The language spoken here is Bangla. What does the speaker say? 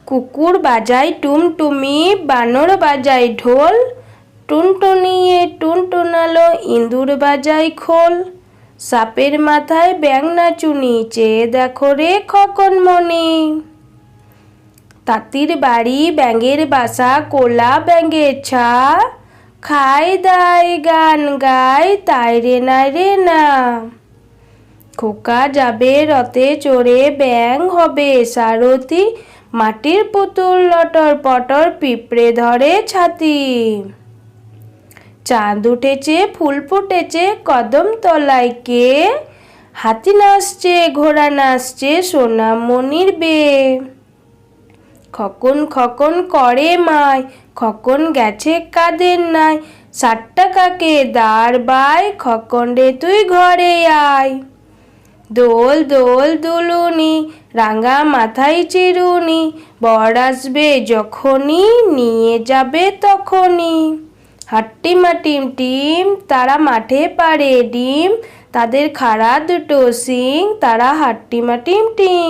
কুকুর বাজায় টুমটুমি, বানর বাজায় ঢোল, টুনটুনিয়ে টুনটুনালো, ইঁদুর বাজায় খোল। সাপের মাথায় ব্যাঙ নাচুনি, চেয়ে দেখো রে খোকনমণি। তাঁতির বাড়ি, ব্যাঙের বাসা, কোলা ব্যাঙের ছা, খায় দায় গান গায়, তাই রে নাই রে না। খোকা যাবে রথে চড়ে, ব্যাঙ হবে সারথি, মাটির পুতুল লটর পটর, পিঁপড়ে ধরে ছাতি। চাঁদ উঠেছে, ফুল ফুটেছে, কদম তলায় কে, হাতি নাচছে, ঘোড়া নাচছে, সোনামণির বেয়ে। খোকন খোকন করে মায়, খোকন গেছে কাদের নাই, 60 টাকাকে দাঁড় বাই, খোকন রে তুই ঘরে আয়। দোল দোল দুলুনি, রাঙা মাথায় চিরুনি, বর আসবে যখনই, নিয়ে যাবে তখনই। হাট্টিমা টিম টিম, তারা মাঠে পাড়ে ডিম, তাদের খাড়া দুটো শিং, তারা হাট্টিমা টিম টিম।